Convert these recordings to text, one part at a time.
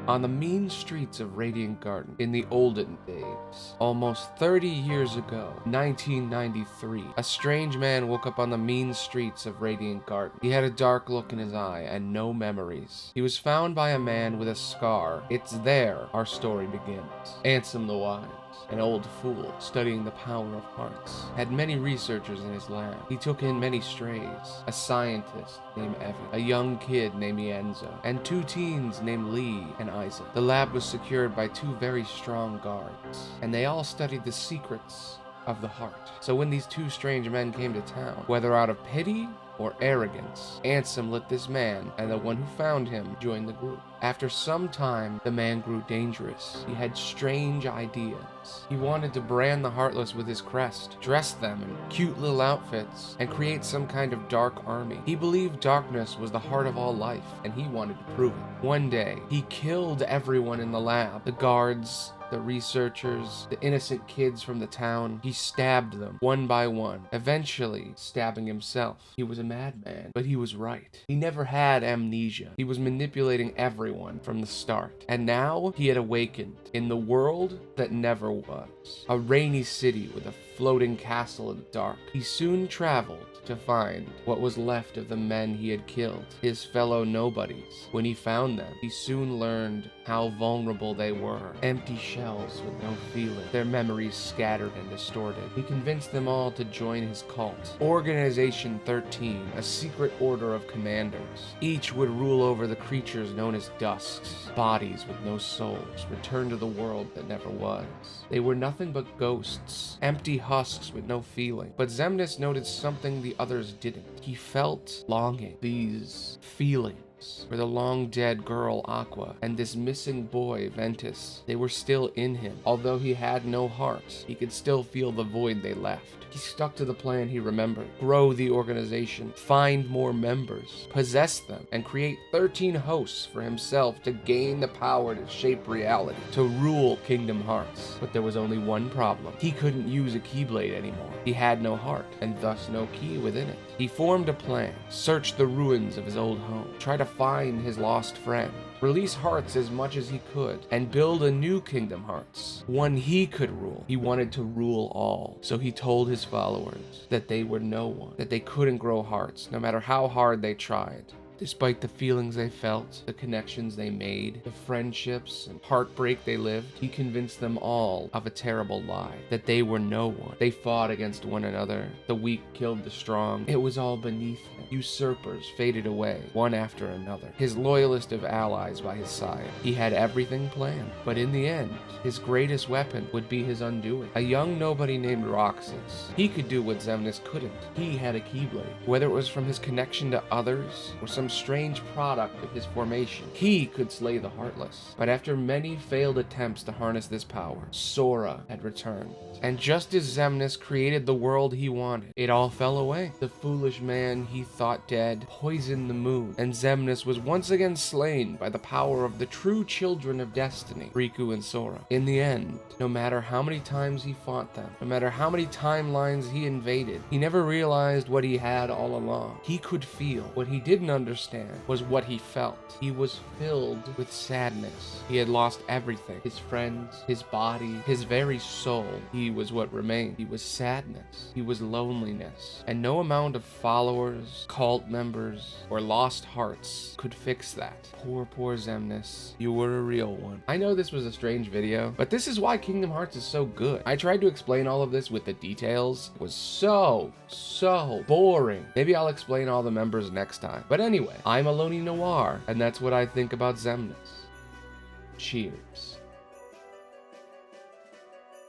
On the mean streets of Radiant Garden in the olden days, almost 30 years ago, 1993, a strange man woke up on the mean streets of Radiant Garden. He had a dark look in his eye and no memories. He was found by a man with a scar. It's there our story begins. Ansem the Wise, an old fool studying the power of hearts, had many researchers in his lab. He took in many strays, a scientist named Evan, a young kid named Enzo, and 2 teens named Lee and Isaac. The lab was secured by 2 very strong guards, and they all studied the secrets of the heart. So when these 2 strange men came to town, whether out of pity or arrogance, Ansem let this man and the one who found him join the group. After some time, the man grew dangerous. He had strange ideas. He wanted to brand the Heartless with his crest, dress them in cute little outfits, and create some kind of dark army. He believed darkness was the heart of all life, and he wanted to prove it. One day, he killed everyone in the lab, the guards, the researchers, the innocent kids from the town. He stabbed them one by one, eventually stabbing himself. He was a madman, but he was right. He never had amnesia. He was manipulating everyone from the start. And now he had awakened in the world that never was. A rainy city with a floating castle in the dark. He soon traveled to find what was left of the men he had killed, his fellow nobodies. When he found them, he soon learned how vulnerable they were. Empty shells with no feeling, their memories scattered and distorted. He convinced them all to join his cult, Organization 13, a secret order of commanders. Each would rule over the creatures known as dusks, bodies with no souls, returned to the world that never was. They were nothing but ghosts, empty husks with no feeling. But Xemnas noted something the others didn't. He felt longing. These feelings for the long-dead girl Aqua and this missing boy Ventus. They were still in him. Although he had no heart, he could still feel the void they left. He stuck to the plan he remembered. Grow the organization, find more members, possess them, and create 13 hosts for himself to gain the power to shape reality, to rule Kingdom Hearts. But there was only one problem. He couldn't use a Keyblade anymore. He had no heart, and thus no key within it. He formed a plan, searched the ruins of his old home, try to find his lost friend, release hearts as much as he could, and build a new Kingdom Hearts, one he could rule. He wanted to rule all, so he told his followers that they were no one, that they couldn't grow hearts, no matter how hard they tried. Despite the feelings they felt, the connections they made, the friendships and heartbreak they lived, he convinced them all of a terrible lie, that they were no one. They fought against one another. The weak killed the strong. It was all beneath him. Usurpers faded away, one after another, his loyalist of allies by his side. He had everything planned, but in the end, his greatest weapon would be his undoing. A young nobody named Roxas. He could do what Xemnas couldn't. He had a Keyblade. Whether it was from his connection to others, or some strange product of his formation, he could slay the Heartless. But after many failed attempts to harness this power, Sora had returned. And just as Xemnas created the world he wanted, it all fell away. The foolish man he thought dead poisoned the moon, and Xemnas was once again slain by the power of the true children of destiny, Riku and Sora. In the end, no matter how many times he fought them, no matter how many timelines he invaded, he never realized what he had all along. He could feel. What he didn't understand was what he felt. He was filled with sadness. He had lost everything. His friends, his body, his very soul. He was what remained. He was sadness. He was loneliness. And no amount of followers, cult members, or lost hearts could fix that. Poor, poor Xemnas. You were a real one. I know this was a strange video, but this is why Kingdom Hearts is so good. I tried to explain all of this with the details. It was so boring. Maybe I'll explain all the members next time. But anyway, I'm Aloni Noir, and that's what I think about Xemnas. Cheers.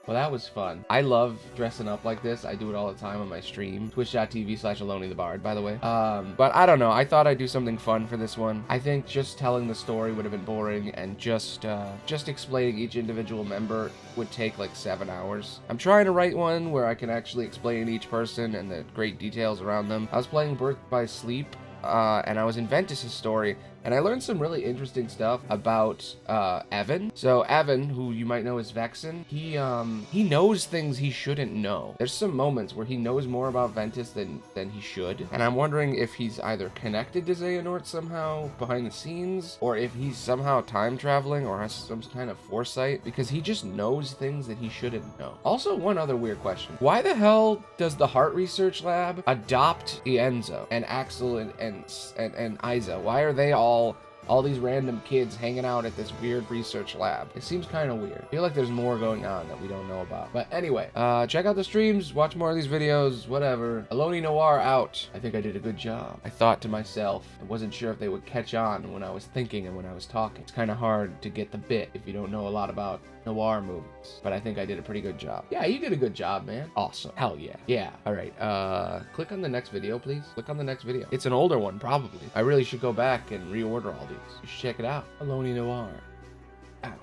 Well, that was fun. I love dressing up like this. I do it all the time on my stream. Twitch.tv/AloniTheBard, by the way. But I don't know. I thought I'd do something fun for this one. I think just telling the story would have been boring, and just explaining each individual member would take like 7 hours. I'm trying to write one where I can actually explain each person and the great details around them. I was playing Birth by Sleep, and I was in Ventus' story, And I learned some really interesting stuff about Evan. So Evan, who you might know as Vexen, he knows things he shouldn't know. There's some moments where he knows more about Ventus than he should. And I'm wondering if he's either connected to Xehanort somehow behind the scenes, or if he's somehow time traveling or has some kind of foresight, because he just knows things that he shouldn't know. Also, one other weird question. Why the hell does the Heart Research Lab adopt Ienzo and Axel and Isa? Why are they all these random kids hanging out at this weird research lab? It seems kind of weird. I feel like there's more going on that we don't know about. But anyway, check out the streams, watch more of these videos, whatever. Aloni Noir out. I think I did a good job. I thought to myself, I wasn't sure if they would catch on when I was thinking and when I was talking. It's kind of hard to get the bit if you don't know a lot about noir movies, but I think I did a pretty good job. Yeah, you did a good job, man. Awesome. Hell yeah. Yeah. All right. Click on the next video, please. Click on the next video. It's an older one, probably. I really should go back and reorder all these. You should check it out. Aloni Noir. Out.